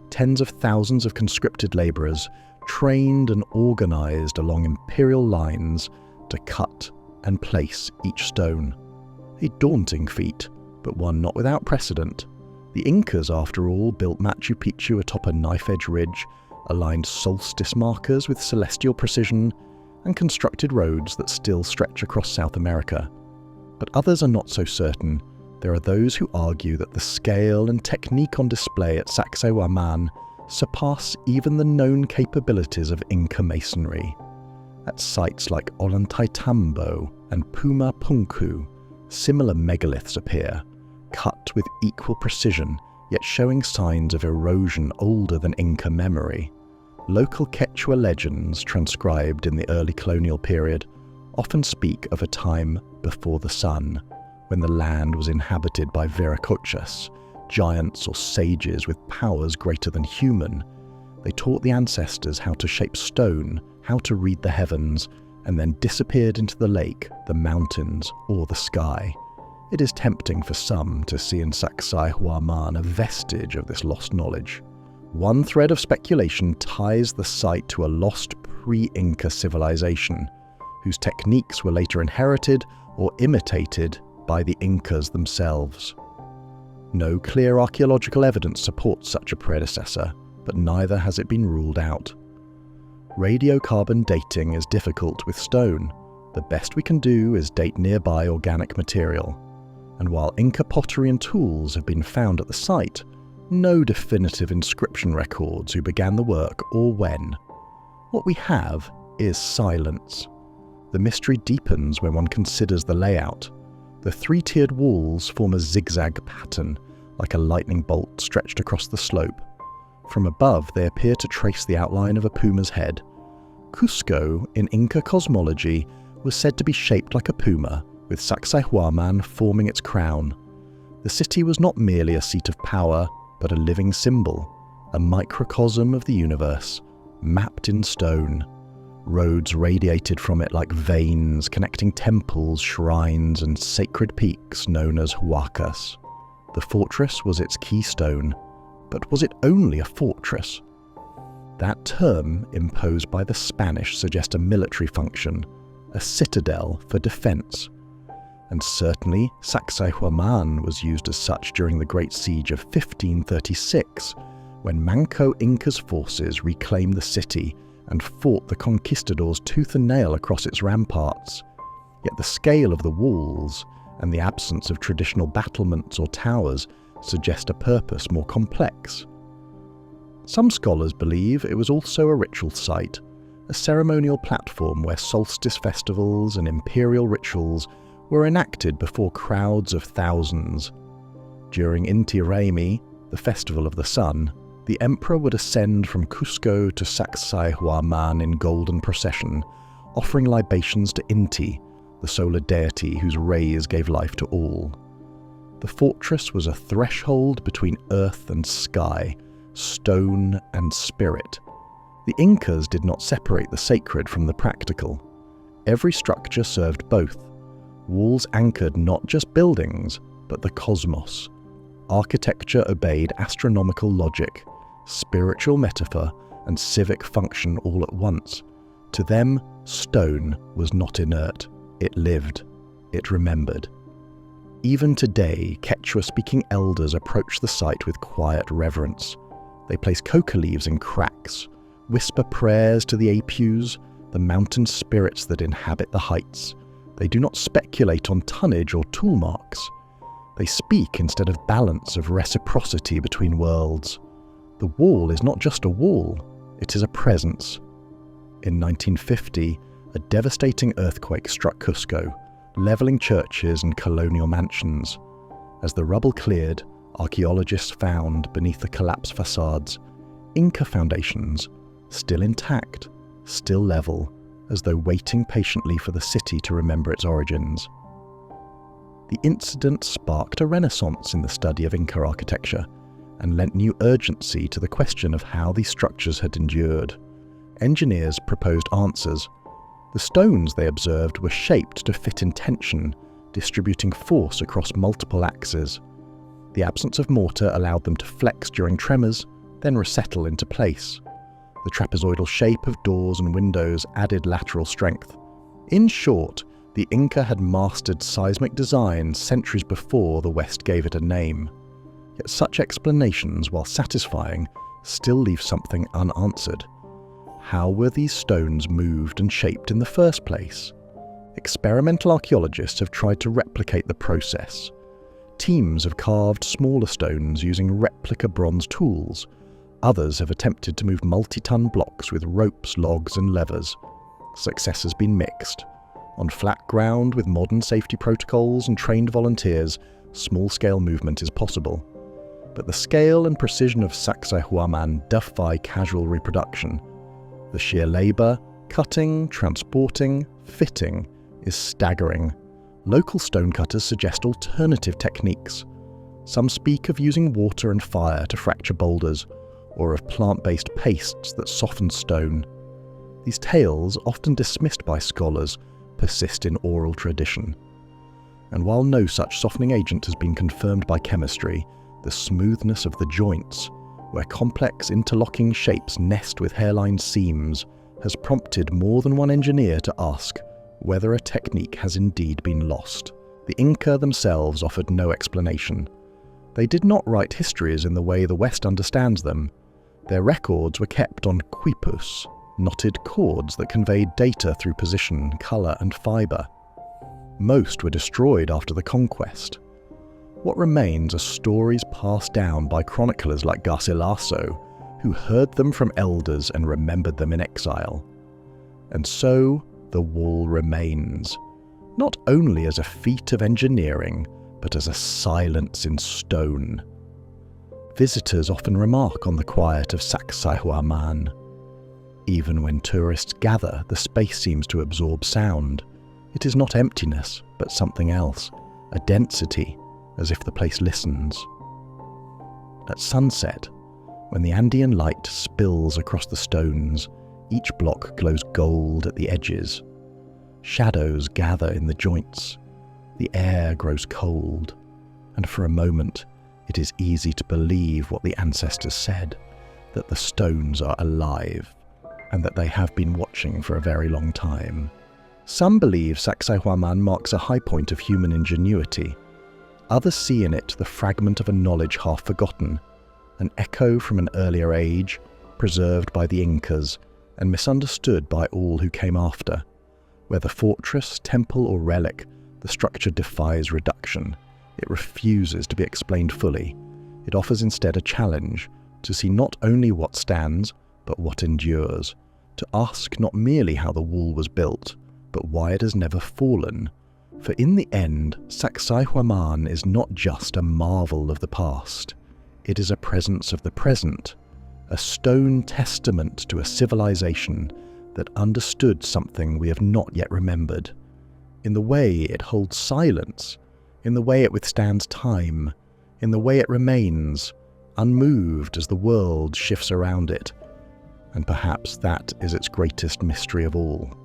tens of thousands of conscripted labourers, trained and organised along imperial lines to cut and place each stone. A daunting feat, but one not without precedent. The Incas, after all, built Machu Picchu atop a knife-edge ridge, aligned solstice markers with celestial precision, and constructed roads that still stretch across South America. But others are not so certain. There are those who argue that the scale and technique on display at Sacsayhuamán surpass even the known capabilities of Inca masonry. At sites like Ollantaytambo and Puma Punku, similar megaliths appear, cut with equal precision, yet showing signs of erosion older than Inca memory. Local Quechua legends, transcribed in the early colonial period, often speak of a time before the sun, when the land was inhabited by viracochas, giants or sages with powers greater than human. They taught the ancestors how to shape stone, how to read the heavens, and then disappeared into the lake, the mountains, or the sky. It is tempting for some to see in Sacsayhuamán a vestige of this lost knowledge. One thread of speculation ties the site to a lost pre-Inca civilization, whose techniques were later inherited or imitated by the Incas themselves. No clear archaeological evidence supports such a predecessor, but neither has it been ruled out. Radiocarbon dating is difficult with stone. The best we can do is date nearby organic material. And while Inca pottery and tools have been found at the site, no definitive inscription records who began the work or when. What we have is silence. The mystery deepens when one considers the layout. The three-tiered walls form a zigzag pattern, like a lightning bolt stretched across the slope. From above, they appear to trace the outline of a puma's head. Cusco, in Inca cosmology, was said to be shaped like a puma, with Sacsayhuamán forming its crown. The city was not merely a seat of power, but a living symbol, a microcosm of the universe, mapped in stone. Roads radiated from it like veins, connecting temples, shrines, and sacred peaks known as huacas. The fortress was its keystone, but was it only a fortress? That term, imposed by the Spanish, suggests a military function, a citadel for defense. And certainly Sacsayhuamán was used as such during the Great Siege of 1536, when Manco Inca's forces reclaimed the city and fought the conquistadors tooth and nail across its ramparts. Yet the scale of the walls and the absence of traditional battlements or towers suggest a purpose more complex. Some scholars believe it was also a ritual site, a ceremonial platform where solstice festivals and imperial rituals were enacted before crowds of thousands. During Inti Raymi, the festival of the sun, the emperor would ascend from Cusco to Sacsayhuamán in golden procession, offering libations to Inti, the solar deity whose rays gave life to all. The fortress was a threshold between earth and sky, stone and spirit. The Incas did not separate the sacred from the practical. Every structure served both. Walls anchored not just buildings, but the cosmos. Architecture obeyed astronomical logic, spiritual metaphor, and civic function all at once. To them, stone was not inert. It lived. It remembered. Even today, Quechua-speaking elders approach the site with quiet reverence. They place coca leaves in cracks, whisper prayers to the apus, the mountain spirits that inhabit the heights. They do not speculate on tonnage or tool marks. They speak instead of balance, of reciprocity between worlds. The wall is not just a wall, It is a presence. In 1950, a devastating earthquake struck Cusco, levelling churches and colonial mansions. As the rubble cleared, archaeologists found, beneath the collapsed facades, Inca foundations, still intact, still level, as though waiting patiently for the city to remember its origins. The incident sparked a renaissance in the study of Inca architecture and lent new urgency to the question of how these structures had endured. Engineers proposed answers. The stones, they observed, were shaped to fit in tension, distributing force across multiple axes. The absence of mortar allowed them to flex during tremors, then resettle into place. The trapezoidal shape of doors and windows added lateral strength. In short, the Inca had mastered seismic design centuries before the West gave it a name. Yet such explanations, while satisfying, still leave something unanswered. How were these stones moved and shaped in the first place? Experimental archaeologists have tried to replicate the process. Teams have carved smaller stones using replica bronze tools. Others have attempted to move multi-ton blocks with ropes, logs and levers. Success has been mixed. On flat ground with modern safety protocols and trained volunteers, small-scale movement is possible. But the scale and precision of Sacsayhuamán defy casual reproduction. The sheer labour, cutting, transporting, fitting is staggering. Local stonecutters suggest alternative techniques. Some speak of using water and fire to fracture boulders, or of plant-based pastes that soften stone. These tales, often dismissed by scholars, persist in oral tradition. And while no such softening agent has been confirmed by chemistry, the smoothness of the joints, where complex interlocking shapes nest with hairline seams, has prompted more than one engineer to ask whether a technique has indeed been lost. The Inca themselves offered no explanation. They did not write histories in the way the West understands them. Their records were kept on quipus, knotted cords that conveyed data through position, colour and fibre. Most were destroyed after the conquest. What remains are stories passed down by chroniclers like Garcilaso, who heard them from elders and remembered them in exile. And so, the wall remains, not only as a feat of engineering, but as a silence in stone. Visitors often remark on the quiet of Sacsayhuamán. Even when tourists gather, the space seems to absorb sound. It is not emptiness, but something else, a density, as if the place listens. At sunset, when the Andean light spills across the stones, each block glows gold at the edges. Shadows gather in the joints. The air grows cold, and for a moment, it is easy to believe what the ancestors said, that the stones are alive, and that they have been watching for a very long time. Some believe Sacsayhuamán marks a high point of human ingenuity. Others see in it the fragment of a knowledge half forgotten, an echo from an earlier age, preserved by the Incas and misunderstood by all who came after. Whether fortress, temple or relic, the structure defies reduction. It refuses to be explained fully. It offers instead a challenge to see not only what stands, but what endures, to ask not merely how the wall was built, but why it has never fallen. For in the end, Sacsayhuamán is not just a marvel of the past. It is a presence of the present, a stone testament to a civilization that understood something we have not yet remembered. In the way it holds silence, in the way it withstands time, in the way it remains, unmoved as the world shifts around it. And perhaps that is its greatest mystery of all.